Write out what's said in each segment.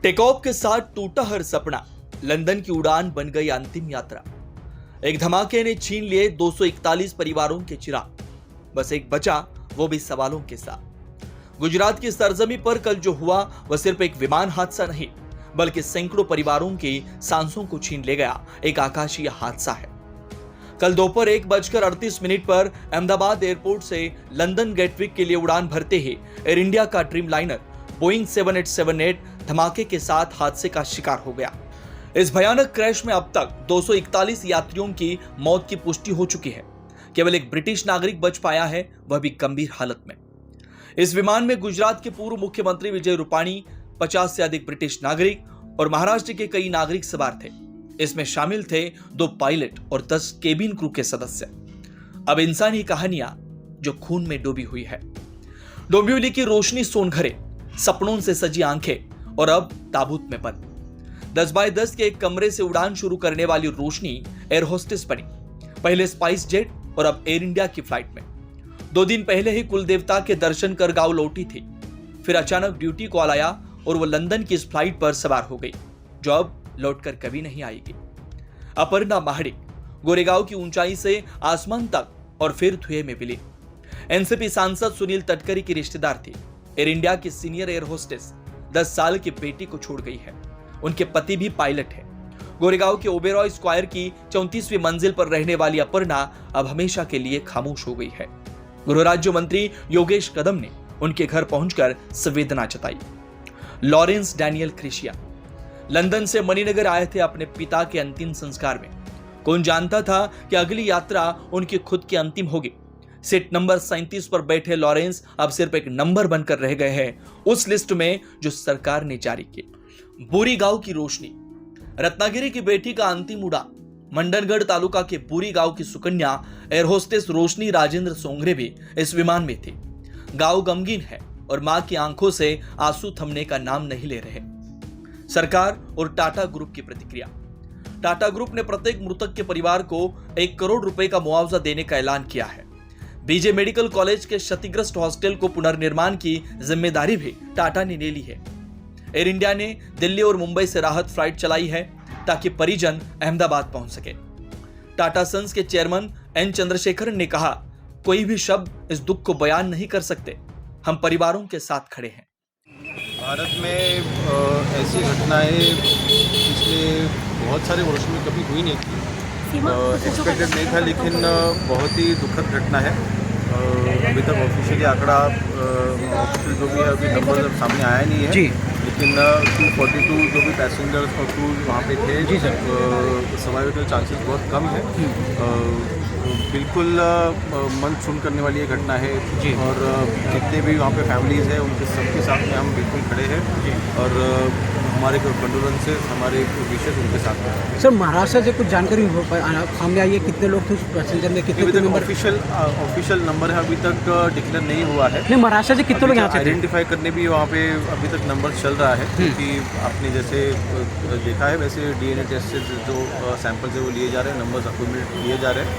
Take off के साथ टूटा हर सपना, लंदन की उड़ान बन गई अंतिम यात्रा। एक धमाके ने छीन लिए 241 परिवारों के चिराग, बस एक बचा, वो भी सवालों के साथ। गुजरात की सरजमी पर कल जो हुआ वह सिर्फ एक विमान हादसा नहीं, बल्कि सैकड़ों परिवारों की सांसों को छीन ले गया एक आकाशीय हादसा है। कल दोपहर 1:38 पर अहमदाबाद एयरपोर्ट से लंदन गेटविक के लिए उड़ान भरते ही एयर इंडिया का ड्रीम लाइनर बोइंग 7878 धमाके के साथ हादसे का शिकार हो गया। इस भयानक क्रैश में अब तक 241 यात्रियों की मौत की पुष्टि हो चुकी है। केवल एक ब्रिटिश नागरिक बच पाया है, वह भी गंभीर हालत में। इस विमान में गुजरात के पूर्व मुख्यमंत्री विजय रूपाणी, 50 से अधिक ब्रिटिश नागरिक और महाराष्ट्र के कई नागरिक सवार थे। इसमें शामिल थे 2 पायलट और 10 केबिन क्रू के सदस्य। अब इंसानी कहानियां जो खून में डूबी हुई है। डोंबिवली की रोशनी सोनघरे, सपनों से सजी आंखें और अब ताबूत में बंद। 10x10 के एक कमरे से उड़ान शुरू करने वाली रोशनी एयर होस्टेस बनी, पहले स्पाइस जेट और अब एयर इंडिया की फ्लाइट में। 2 दिन पहले ही कुलदेवता के दर्शन कर गांव लौटी थी, फिर अचानक ड्यूटी कॉल आया और वो लंदन की इस फ्लाइट पर सवार हो गई, जो अब लौटकर कभी नहीं आएगी। अपर्णा महाडिक गोरेगांव की ऊंचाई से आसमान तक और फिर धुएं में विलीन। एनसीपी सांसद सुनील तटकरे की रिश्तेदार थी। एयर इंडिया की सीनियर एयर होस्टेस 10 साल की बेटी को छोड़ गई है। उनके पति भी पायलट है। गोरेगांव के ओबेरॉय स्क्वायर की 34वीं मंजिल पर रहने वाली अपर्णा अब हमेशा के लिए खामोश हो गई है। गृह राज्य मंत्री योगेश कदम ने उनके घर पहुंचकर संवेदना जताई। लॉरेंस डैनियल क्रिशिया लंदन से मणिनगर आए थे अपने पिता के अंतिम संस्कार में। कौन जानता था कि अगली यात्रा उनकी खुद की अंतिम होगी। सीट नंबर 37 पर बैठे लॉरेंस अब सिर्फ एक नंबर बनकर रह गए हैं उस लिस्ट में जो सरकार ने जारी की। बुरी गांव की रोशनी, रत्नागिरी की बेटी का अंतिम उड़ान। मंडनगढ़ तालुका के बुरी गांव की सुकन्या एयर होस्टेस रोशनी राजेंद्र सोंगरे भी इस विमान में थी। गांव गमगीन है और मां की आंखों से आंसू थमने का नाम नहीं ले रहे। सरकार और टाटा ग्रुप की प्रतिक्रिया। टाटा ग्रुप ने प्रत्येक मृतक के परिवार को 1 करोड़ रुपए का मुआवजा देने का ऐलान किया है। बीजे मेडिकल कॉलेज के क्षतिग्रस्त हॉस्टल को पुनर्निर्माण की जिम्मेदारी भी टाटा ने ले ली है। एयर इंडिया ने दिल्ली और मुंबई से राहत फ्लाइट चलाई है ताकि परिजन अहमदाबाद पहुंच सके। टाटा सन्स के चेयरमैन एन चंद्रशेखरन ने कहा, कोई भी शब्द इस दुख को बयान नहीं कर सकते, हम परिवारों के साथ खड़े हैं। भारत में ऐसी घटनाएं पिछले बहुत सारे वर्षों में कभी हुई नहीं थी। एक्सपेक्टेड नहीं था, लेकिन बहुत ही दुखद घटना है। अभी तक ऑफिशियली आंकड़ा ऑफिशियल जो भी है अभी नंबर सामने आया नहीं है जी। लेकिन 242 जो भी पैसेंजर्स और क्रू वहाँ पे थे जी सर, सर्वाइवल के चांसेस बहुत कम है। बिल्कुल मन सुन करने वाली ये घटना है जी। और जितने भी वहाँ पे फैमिलीज़ हैं उनके सबके साथ में हम बिल्कुल खड़े हैं जी। और हमारे कंडोलेंसेस, हमारे विशेष उनके साथ हैं। सर, महाराष्ट्र से कुछ जानकारी सामने आई है, कितने लोग थे उस पैसेंजर में, कितने नंबर? ऑफिशियल नंबर है, अभी तक डिक्लेयर नहीं हुआ है। नहीं, महाराष्ट्र से कितने लोग यहाँ से आइडेंटिफाई करने भी वहाँ पे अभी तक नंबर चल रहा है, क्योंकि आपने जैसे देखा है वैसे डीएनए टेस्ट से जो सैंपल्स है वो लिए जा रहे हैं, नंबर्स अक्यूमुलेट किए जा रहे हैं।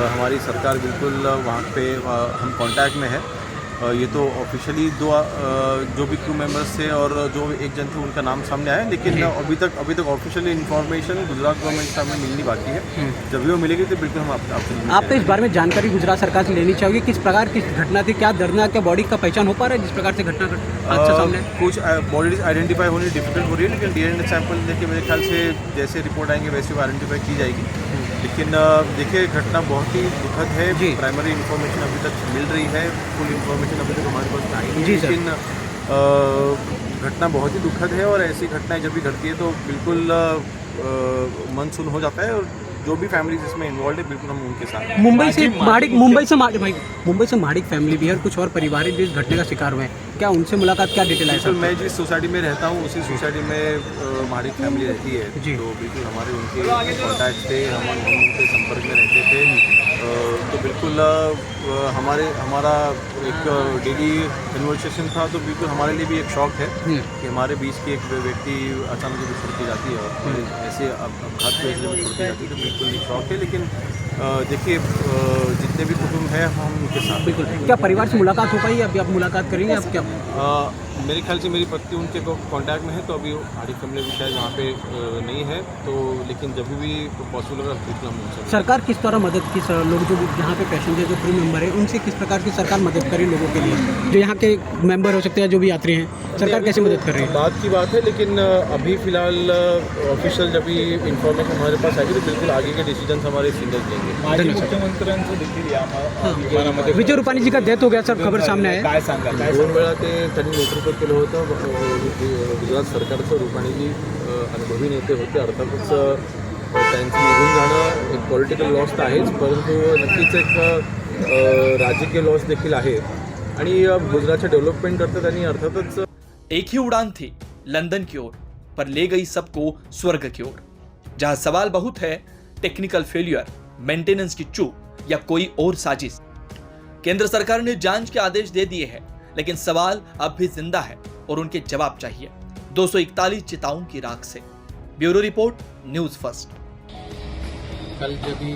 हमारी सरकार बिल्कुल वहाँ पे हम कांटेक्ट में है। ये तो ऑफिशियली 2 जो भी क्रू मेंबर्स थे और जो एक जन थे उनका नाम सामने आया, लेकिन अभी तक ऑफिशियली इन्फॉर्मेशन गुजरात गवर्नमेंट से हमें मिलनी बाकी है। जब भी वो मिलेगी तो बिल्कुल हम आपको इस बारे में जानकारी गुजरात सरकार से लेनी चाहिए। किस प्रकार की घटना थी, क्या दर्दनाक, क्या बॉडी का पहचान हो पा रहा है जिस प्रकार से घटना सामने? कुछ बॉडीज आइडेंटिफाई होनी डिफिकल्ट हो रही है, लेकिन डीएनए सैंपल देखिए मेरे ख्याल से जैसे रिपोर्ट आएंगे वैसे वो आइडेंटिफाई की जाएगी। लेकिन देखिए घटना बहुत ही दुखद है। प्राइमरी इन्फॉर्मेशन अभी तक मिल रही है, फुल इन्फॉर्मेशन अभी तक हमारे पास आई नहीं, लेकिन घटना बहुत ही दुखद है। और ऐसी घटनाएं जब भी घटती है तो बिल्कुल मन सुन हो जाता है। और जो भी फैमिलीज इसमें इन्वॉल्व है बिल्कुल हम उनके साथ। मुंबई से महाडिक फैमिली भी है और कुछ और परिवार भी इस घटने का शिकार हुए हैं, क्या उनसे मुलाकात, क्या डिटेल है सर? मैं जिस सोसाइटी में रहता हूँ उसी सोसाइटी में महाडिक फैमिली रहती है जी। तो बिल्कुल हमारे उनके कॉन्टैक्ट थे, हम उनके संपर्क में रहते थे। तो बिल्कुल हमारा एक डेली कन्वर्सेशन था, तो बिल्कुल हमारे लिए भी एक शौक है कि हमारे बीच की एक व्यक्ति अचानक जब छोड़ दी जाती है और ऐसे अपघात की वजह से छोड़ दी जाती है, तो बिल्कुल एक शौक है। लेकिन देखिए जितने भी कुटुंब हैं हम उनके साथ। बिल्कुल। क्या परिवार से मुलाकात हो पाई? अभी आप मुलाकात करेंगे? आप क्या मेरे ख्याल से मेरी पत्नी उनके कांटेक्ट में है, तो अभी आड़ी फैमिली भी शायद वहाँ पे नहीं है, तो लेकिन जब भी पॉसिबल होगा बिल्कुल हम उनसे सरकार किस तरह मदद की लोग जो यहाँ पे पैसेंजर जो क्रू मेंबर है उनसे किस प्रकार की सरकार मदद करी लोगों के लिए, जो यहाँ के मेंबर हो सकते हैं, जो भी यात्री हैं, सरकार कैसे मदद कर रही है? बात की बात है, लेकिन अभी फिलहाल ऑफिशियल जब भी इन्फॉर्मेशन हमारे पास आएगी तो बिल्कुल आगे के डिसीजन हमारे सीनियर्स लेंगे. मुख्यमंत्र्यांचं देखील या विजय रुपानी जी का डेथ हो गया सर, खबर सामने आहे. काय सांगा? 2 वेळा ते त्यांनी नेतृत्व केलं होतं. गुजरात सरकारचं रुपाणीजी अनुभवी नेते होते. अर्थातच त्यांचं निघून जाणं एक पॉलिटिकल लॉस तर आहेच, परंतु नक्कीच एक राजकीय लॉस देखील आहे आणि गुजरातच्या डेव्हलपमेंट करता त्यांनी अर्थातच एक ही उड़ान थी लंदन की ओर, पर ले गई सबको स्वर्ग की ओर. जहां सवाल बहुत है, टेक्निकल फेलियर, मेंटेनेंस की चूक या कोई और साजिश. केंद्र सरकार ने जांच के आदेश दे दिए हैं, लेकिन सवाल अब भी जिंदा है और उनके जवाब चाहिए 241 चिताओं की राख से. Bureau report, news first. कल जब भी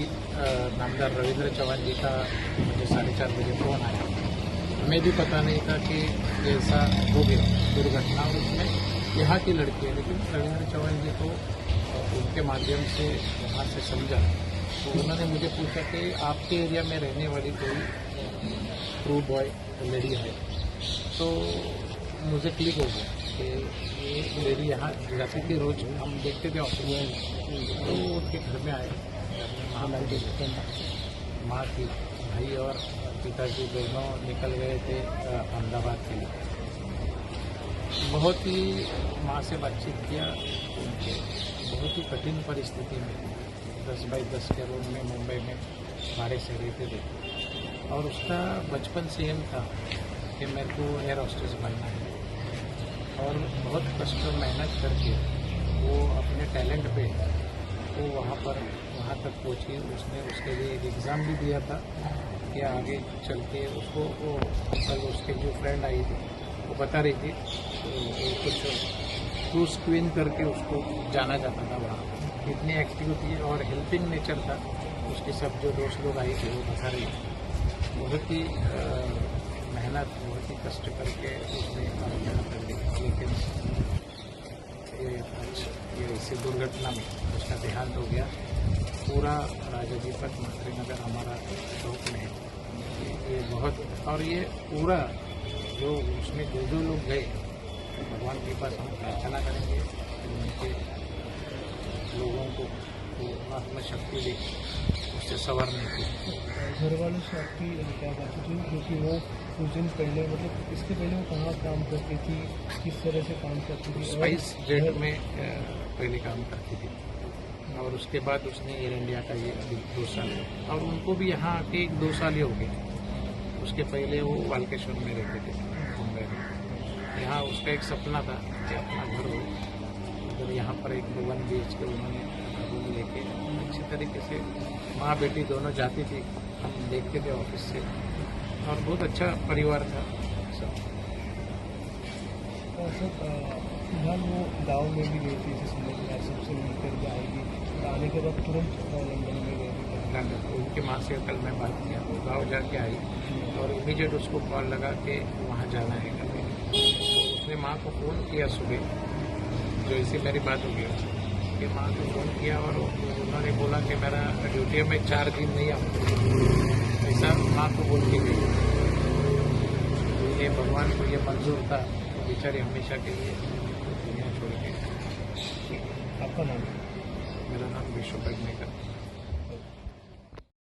नामदार रविंद्र चौहान जी का मुझे 4:30 बजे फ़ोन आया, हमें भी पता नहीं था कि ऐसा हो गया दुर्घटना. उसमें यहाँ की लड़की है, लेकिन रविंद्र चौहान जी को उनके माध्यम से वहाँ से समझा, तो उन्होंने मुझे पूछा कि आपके एरिया में रहने वाली कोई क्रू बॉय लेडी है, तो मुझे क्लिक हो गया कि ये लेडी यहाँ जाती थी, रोज हम देखते थे ऑफिस में, तो उनके घर में आए. वहाँ के माँ थी, भाई और पिताजी दोनों निकल गए थे अहमदाबाद के लिए. बहुत ही माँ से बातचीत किया, उनके बहुत ही कठिन परिस्थिति में 10 बाई 10 के रूम में मुंबई में भाड़े से रहते थे, और उसका बचपन से एम था कि मेरे को एयर होस्टेस बनना है. और बहुत कष्ट मेहनत करके वो अपने टैलेंट पे वो वहाँ तक पहुँची. उसने उसके लिए एक एग्ज़ाम भी दिया था कि आगे चल के उसको वो कल उसके जो फ्रेंड आई थी वो बता रही थी, तो वो कुछ क्रूज क्वीन करके उसको जाना जाता था. वहाँ इतनी एक्टिविटी और हेल्पिंग नेचर था उसके. सब जो दोस्त लोग आई थे वो बता रही थी. बहुत ही मेहनत, बहुत ही कष्ट करके उसने यहाँ कर ली, लेकिन ये ऐसी दुर्घटना में उसका देहांत हो गया. पूरा राजा दीपक मातृनगर हमारा शौक में है ये बहुत. और ये पूरा जो उसमें जो लोग गए, भगवान के पास हम प्रार्थना करेंगे कि उनके लोगों को आत्मशक्ति दे उससे संवारने की. घर वालों से आपकी क्या बात हुई, क्योंकि वो कुछ दिन पहले, मतलब इसके पहले वो कहाँ काम करती थी, किस तरह से काम करती थी? स्पाइस जेट में पहले काम करती थी, और उसके बाद उसने एयर इंडिया का ये अभी 2 साल, और उनको भी यहाँ आके 2 साल ही हो गए. उसके पहले वो वालकेश्वर में रहते थे मुंबई में. यहाँ उसका एक सपना था कि अपना घर हो, मतलब यहाँ पर एक 1 BHK उन्होंने रूम लेके अच्छे तरीके से माँ बेटी दोनों जाती थी, हम देखते थे ऑफिस से, और बहुत अच्छा परिवार था सब. सर फिलहाल वो गाँव में भी गई थी, जैसे समझ में सबसे मिलकर के आएगी, आने के बाद तुरंत लंदन में गई थी. लंदन उनकी माँ से कल मैं बात किया, वो गाँव जाके आई और इमीडिएट उसको कॉल लगा के वहाँ जाना है कभी. तो उसने माँ को फ़ोन किया सुबह, जो ऐसी मेरी बात हो गई कि माँ को फ़ोन किया, और उन्होंने बोला कि मेरा ड्यूटी में 4 दिन नहीं आऊँगा, ऐसा माँ को बोल के गई. तो ये भगवान को ये मंजूर था, तो बेचारी हमेशा के लिए दुनिया छोड़ के. आपका नाम? मेरा नाम विश्व पेडनेकर.